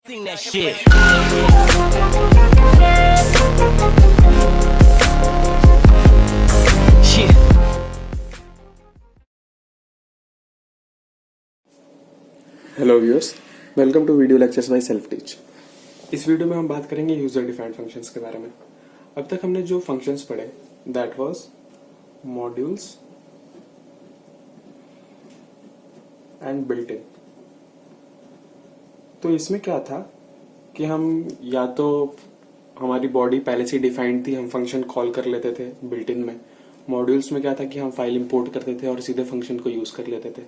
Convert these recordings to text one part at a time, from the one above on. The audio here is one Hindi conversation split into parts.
Sing that shit. Yeah. Hello viewers, welcome to video lectures by self teach. इस वीडियो में हम बात करेंगे यूजर डिफाइंड फंक्शंस के बारे में। अब तक हमने जो फंक्शंस पढ़े that was modules and built in. तो इसमें क्या था कि हम या तो हमारी बॉडी पहले से डिफाइंड थी, हम फंक्शन कॉल कर लेते थे बिल्ट इन में। मॉड्यूल्स में क्या था कि हम फाइल इंपोर्ट करते थे और सीधे फंक्शन को यूज कर लेते थे।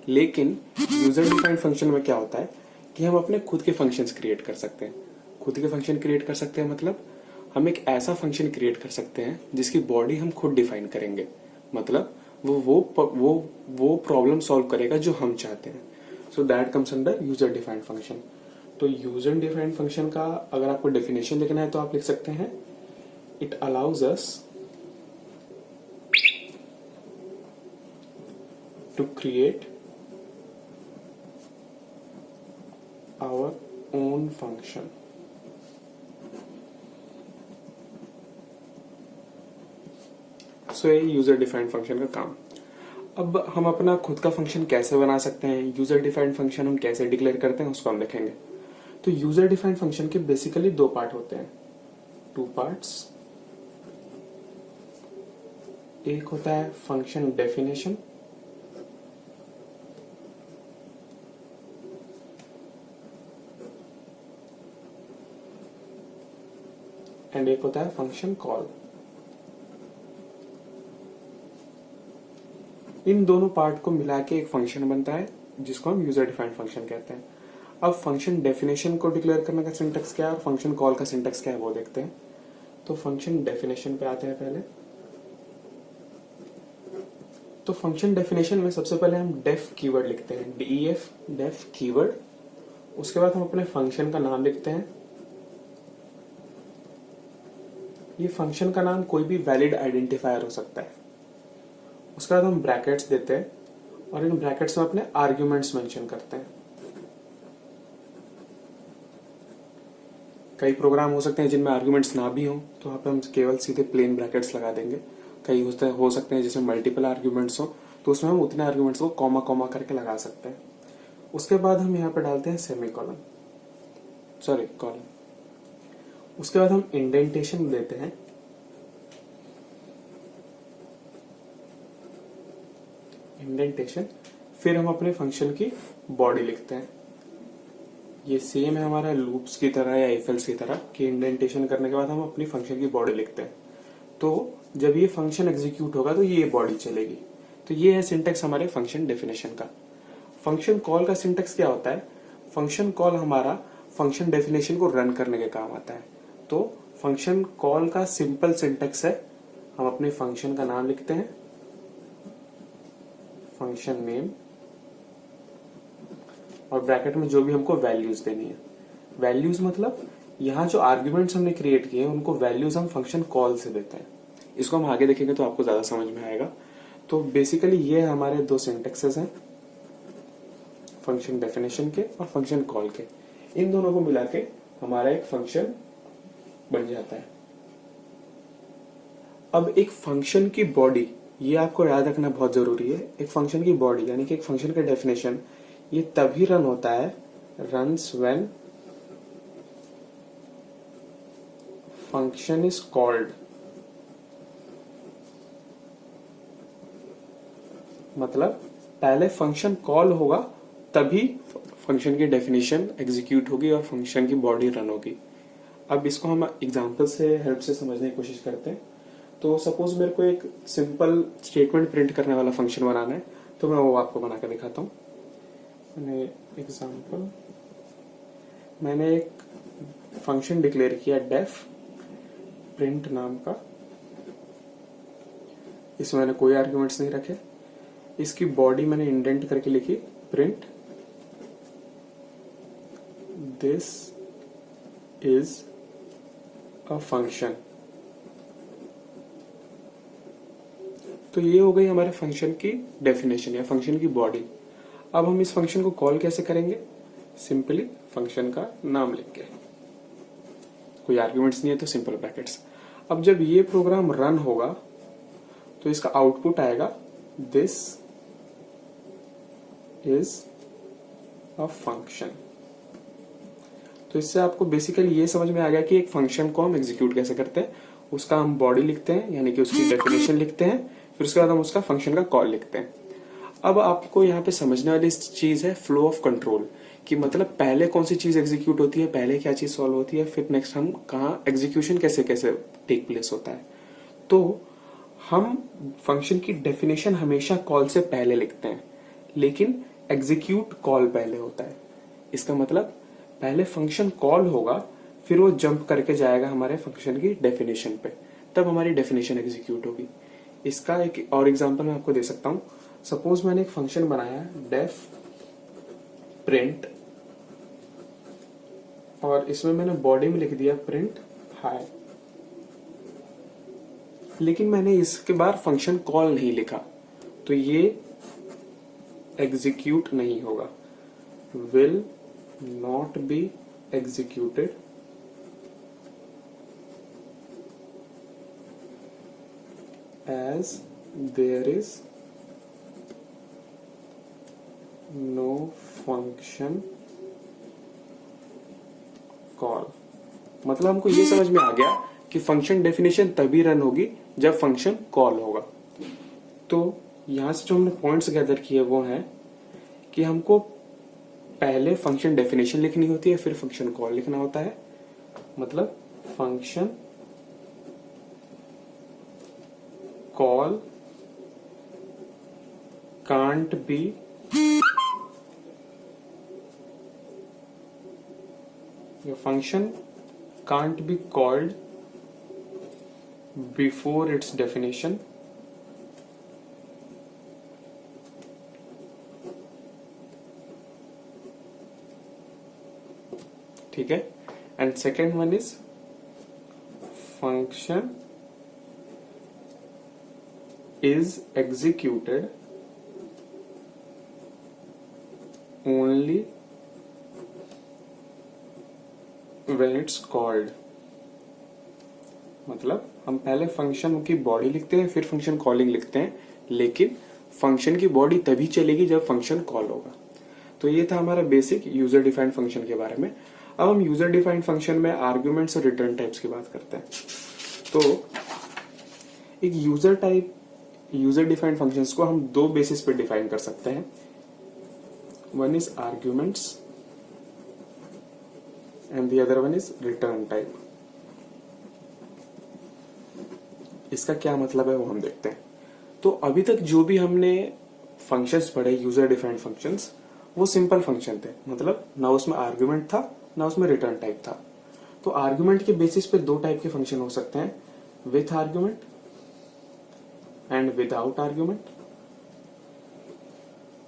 लेकिन यूजर डिफाइंड फंक्शन में क्या होता है कि हम अपने खुद के फंक्शंस क्रिएट कर सकते हैं। खुद के फंक्शन क्रिएट कर सकते हैं मतलब हम एक ऐसा फंक्शन क्रिएट कर सकते हैं जिसकी बॉडी हम खुद डिफाइन करेंगे। मतलब वो प्रॉब्लम सॉल्व करेगा जो हम चाहते हैं। So that comes under user defined function. तो यूजर डिफाइंड फंक्शन का अगर आपको डेफिनेशन लिखना है तो आप लिख सकते हैं, it allows us to create our own function। So ये यूजर डिफाइंड फंक्शन का काम। अब हम अपना खुद का फंक्शन कैसे बना सकते हैं, यूजर डिफाइंड फंक्शन हम कैसे डिक्लेयर करते हैं, उसको हम लिखेंगे। तो यूजर डिफाइंड फंक्शन के बेसिकली दो पार्ट होते हैं, टू पार्ट्स। एक होता है फंक्शन डेफिनेशन एंड एक होता है फंक्शन कॉल। इन दोनों पार्ट को मिला के एक फंक्शन बनता है जिसको हम यूजर डिफाइंड फंक्शन कहते हैं। अब फंक्शन डेफिनेशन को डिक्लेयर करने का सिंटेक्स क्या है और फंक्शन कॉल का सिंटेक्स क्या है वो देखते हैं। तो फंक्शन डेफिनेशन पे आते हैं पहले। तो फंक्शन डेफिनेशन में सबसे पहले हम डेफ कीवर्ड लिखते हैं, DEF डेफ कीवर्ड। उसके बाद हम अपने फंक्शन का नाम लिखते हैं। ये फंक्शन का नाम कोई भी वैलिड आइडेंटिफायर हो सकता है। उसके बाद हम ब्रैकेट्स देते हैं और इन ब्रैकेट्स में अपने आर्ग्यूमेंट्स मेंशन करते हैं। कई प्रोग्राम हो सकते हैं जिनमें आर्ग्यूमेंट्स ना भी हो, तो वहां पे हम केवल सीधे प्लेन ब्रैकेट्स लगा देंगे। कई हो सकते हैं जिसमें मल्टीपल आर्ग्यूमेंट्स हो, तो उसमें हम उतने आर्ग्यूमेंट्स को कॉमा कॉमा करके लगा सकते हैं। उसके बाद हम यहाँ पे डालते हैं सेमीकोलन, सॉरी कॉलन। उसके बाद हम इंडेंटेशन देते हैं। इंडेंटेशन, फिर हम अपने फंक्शन की बॉडी लिखते हैं। ये सेम है हमारा लूप्स की तरह या इफ एल्स की तरह कि इंडेंटेशन करने के बाद हम अपनी फंक्शन की बॉडी लिखते हैं। तो जब ये फंक्शन एग्जीक्यूट होगा तो ये बॉडी चलेगी। तो ये है सिंटेक्स हमारे फंक्शन डेफिनेशन का। फंक्शन कॉल का सिंटेक्स क्या होता है? फंक्शन कॉल हमारा फंक्शन डेफिनेशन को रन करने के काम आता है। तो फंक्शन कॉल का सिंपल सिंटेक्स है, हम अपने फंक्शन का नाम लिखते हैं, फंक्शन नेम, और ब्रैकेट में जो भी हमको वैल्यूज देनी है। वैल्यूज मतलब यहाँ जो आर्ग्यूमेंट्स हमने क्रिएट किए हैं उनको वैल्यूज हम फंक्शन कॉल से देते हैं। इसको हम आगे देखेंगे तो आपको ज्यादा समझ में आएगा। तो बेसिकली ये हमारे दो सिंटेक्सेस हैं, फंक्शन डेफिनेशन के और फंक्शन कॉल के। इन दोनों को मिला के हमारा एक फंक्शन बन जाता है। अब एक फंक्शन की बॉडी, ये आपको याद रखना बहुत जरूरी है। एक फंक्शन की बॉडी यानी कि एक फंक्शन का डेफिनेशन ये तभी रन होता है, runs when function is called. मतलब पहले फंक्शन कॉल होगा तभी फंक्शन की डेफिनेशन एग्जीक्यूट होगी और फंक्शन की बॉडी रन होगी। अब इसको हम एग्जांपल से हेल्प से समझने की कोशिश करते हैं। तो सपोज मेरे को एक सिंपल स्टेटमेंट प्रिंट करने वाला फंक्शन बनाना है, तो मैं वो आपको बना के दिखाता हूँ। मैंने एक फंक्शन डिक्लेयर किया डेफ प्रिंट नाम का। इसमें मैंने कोई आर्ग्यूमेंट्स नहीं रखे। इसकी बॉडी मैंने इंडेंट करके लिखी, print this is a function. तो ये हो गई हमारे फंक्शन की डेफिनेशन या फंक्शन की बॉडी। अब हम इस फंक्शन को कॉल कैसे करेंगे? सिंपली फंक्शन का नाम लिख के, कोई आर्ग्यूमेंट्स नहीं है तो सिंपल ब्रैकेट्स। अब जब ये प्रोग्राम रन होगा तो इसका आउटपुट आएगा दिस इज अ फंक्शन। तो इससे आपको बेसिकली ये समझ में आ गया कि एक फंक्शन को हम एग्जीक्यूट कैसे करते हैं। उसका हम बॉडी लिखते हैं, यानी कि उसकी डेफिनेशन लिखते हैं, फिर उसके बाद हम उसका फंक्शन का कॉल लिखते हैं। अब आपको यहाँ पे समझने वाली चीज है फ्लो ऑफ कंट्रोल, कि मतलब पहले कौन सी चीज एग्जीक्यूट होती है, पहले क्या चीज सॉल्व होती है, फिर नेक्स्ट हम कहाँ एग्जीक्यूशन कैसे कैसे टेक प्लेस होता है। तो हम फंक्शन की डेफिनेशन हमेशा कॉल से पहले लिखते हैं, लेकिन एग्जीक्यूट कॉल पहले होता है। इसका मतलब पहले फंक्शन कॉल होगा, फिर वो जंप करके जाएगा हमारे फंक्शन की डेफिनेशन पे, तब हमारी डेफिनेशन एग्जीक्यूट होगी। इसका एक और एग्जांपल मैं आपको दे सकता हूं। सपोज मैंने एक फंक्शन बनाया डेफ प्रिंट, और इसमें मैंने बॉडी में लिख दिया प्रिंट हाई, लेकिन मैंने इसके बाद फंक्शन कॉल नहीं लिखा, तो ये एग्जीक्यूट नहीं होगा, will not be executed as there is no function call. मतलब हमको ये समझ में आ गया कि फंक्शन डेफिनेशन तभी रन होगी जब फंक्शन कॉल होगा। तो यहां से जो हमने पॉइंट्स गैदर किए वो है कि हमको पहले फंक्शन डेफिनेशन लिखनी होती है, फिर फंक्शन कॉल लिखना होता है। मतलब function call can't be function can't be called before its definition, ठीक है। And second one is function is executed only when it's called। मतलब हम पहले फंक्शन की बॉडी लिखते हैं, फिर फंक्शन कॉलिंग लिखते हैं, लेकिन फंक्शन की बॉडी तभी चलेगी जब फंक्शन कॉल होगा। तो ये था हमारा बेसिक यूजर डिफाइंड फंक्शन के बारे में। अब हम यूजर डिफाइंड फंक्शन में आर्ग्यूमेंट्स और रिटर्न टाइप्स की बात करते हैं। तो एक यूजर डिफाइंड फंक्शंस को हम दो बेसिस पे डिफाइन कर सकते हैं। One is arguments and the other one is return type। इसका क्या मतलब है वो हम देखते हैं। तो अभी तक जो भी हमने फंक्शंस पढ़े यूजर डिफाइंड फंक्शंस, वो सिंपल फंक्शन थे, मतलब ना उसमें आर्ग्यूमेंट था ना उसमें रिटर्न टाइप था। तो आर्ग्यूमेंट के बेसिस पे दो टाइप के फंक्शन हो सकते हैं, with argument and without argument.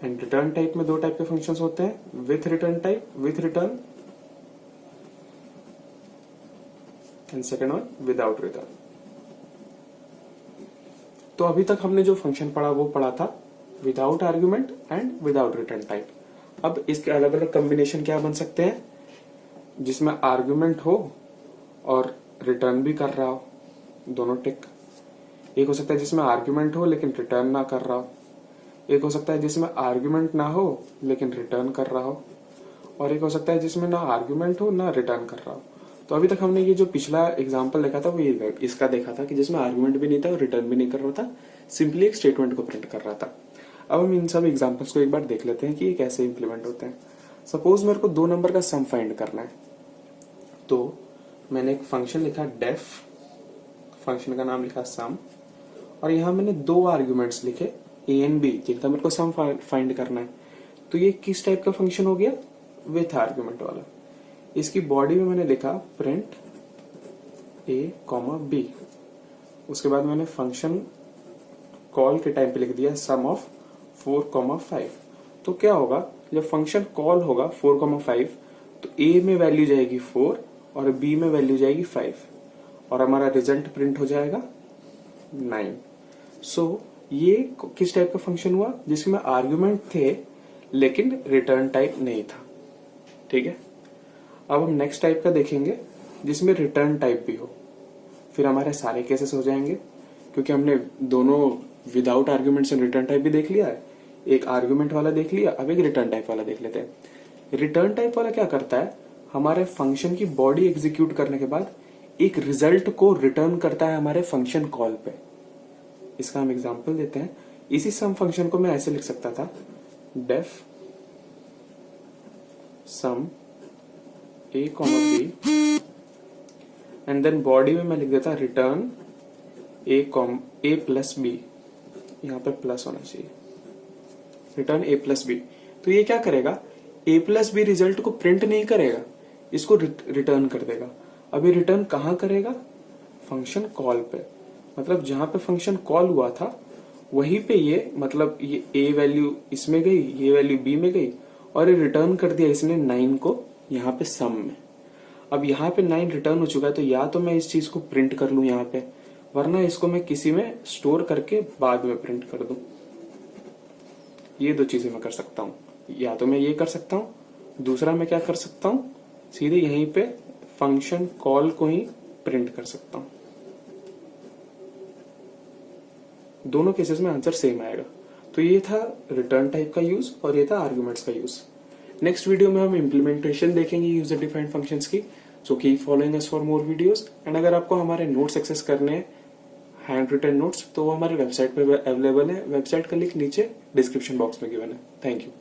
And return type में दो टाइप के फंक्शंस होते हैं, with return type, with return, and second one without return. तो अभी तक हमने जो फंक्शन पढ़ा वो पढ़ा था without argument and without return type. अब इसके अलग अलग कॉम्बिनेशन क्या बन सकते हैं, जिसमें आर्ग्यूमेंट हो और रिटर्न भी कर रहा हो, दोनों टिक। एक हो सकता है जिसमें आर्ग्यूमेंट हो लेकिन रिटर्न ना कर रहा हो। एक हो सकता है जिसमें आर्ग्यूमेंट ना हो लेकिन रिटर्न कर रहा हो। और एक हो सकता है जिसमें ना आर्ग्यूमेंट हो ना रिटर्न कर रहा हो। तो अभी तक हमने ये जो पिछला एग्जांपल देखा था वो ये इसका देखा था कि जिसमें आर्गुमेंट भी नहीं था और रिटर्न भी नहीं कर रहा था, सिंपली एक स्टेटमेंट को प्रिंट कर रहा था। अब हम इन सब एग्जांपल्स को एक बार देख लेते हैं कि ये कैसे इंप्लीमेंट होते हैं। सपोज मेरे को 2 नंबर का सम फाइंड करना है, तो मैंने एक फंक्शन लिखा डेफ, फंक्शन का नाम लिखा सम, और यहाँ मैंने 2 आर्ग्यूमेंट्स लिखे ए एंड बी जिनका मेरे को सम फाइंड करना है। तो ये किस टाइप का फंक्शन हो गया, विथ आर्ग्यूमेंट वाला। इसकी बॉडी में मैंने लिखा प्रिंट ए कॉमा बी, उसके बाद मैंने फंक्शन कॉल के टाइम पे लिख दिया सम ऑफ 4,5। तो क्या होगा, जब फंक्शन कॉल होगा 4,5 तो ए में वैल्यू जाएगी 4 और बी में वैल्यू जाएगी 5 और हमारा रिजल्ट प्रिंट हो जाएगा 9। सो ये किस टाइप का फंक्शन हुआ, जिसमें आर्ग्यूमेंट थे लेकिन रिटर्न टाइप नहीं था। ठीक है। अब हम नेक्स्ट टाइप का देखेंगे जिसमें रिटर्न टाइप भी हो। फिर हमारे सारे केसेस हो जाएंगे, क्योंकि हमने दोनों without arguments and return type भी देख लिया है, एक आर्ग्यूमेंट वाला देख लिया, अब एक रिटर्न टाइप वाला देख लेते हैं। रिटर्न टाइप वाला क्या करता है, हमारे फंक्शन की बॉडी एग्जीक्यूट करने के बाद एक रिजल्ट को रिटर्न करता है हमारे फंक्शन कॉल पे। इसका हम एग्जांपल देते हैं। इसी सम फंक्शन को मैं ऐसे लिख सकता था, def sum a comma b, and then body में मैं लिख देता रिटर्न ए प्लस बी, यहां पे प्लस होना चाहिए, रिटर्न ए प्लस बी। तो ये क्या करेगा, ए प्लस बी रिजल्ट को प्रिंट नहीं करेगा, इसको रिटर्न कर देगा। अभी रिटर्न कहां करेगा, फंक्शन कॉल पे, मतलब जहां पे फंक्शन कॉल हुआ था वहीं पे ये, मतलब ये ए वैल्यू इसमें गई, ये वैल्यू बी में गई, और ये रिटर्न कर दिया इसने 9 को यहाँ पे सम में। अब यहाँ पे 9 रिटर्न हो चुका है, तो या तो मैं इस चीज को प्रिंट कर लूं यहाँ पे, वरना इसको मैं किसी में स्टोर करके बाद में प्रिंट कर दूं। ये दो चीजें मैं कर सकता हूँ, या तो मैं ये कर सकता हूँ, दूसरा मैं क्या कर सकता हूँ, सीधे यहीं पे फंक्शन कॉल को ही प्रिंट कर सकता हूँ। दोनों केसेस में आंसर सेम आएगा। तो ये था रिटर्न टाइप का यूज और ये था आर्ग्यूमेंट्स का यूज। नेक्स्ट वीडियो में हम इम्प्लीमेंटेशन देखेंगे यूजर डिफाइंड फंक्शंस की। So keep following us for more videos. And अगर आपको हमारे नोट्स एक्सेस करने हैं, हैंड रिटन नोट्स, तो वो हमारे वेबसाइट पे अवेलेबल है। वेबसाइट का लिंक नीचे डिस्क्रिप्शन बॉक्स में गिवन है। Thank you.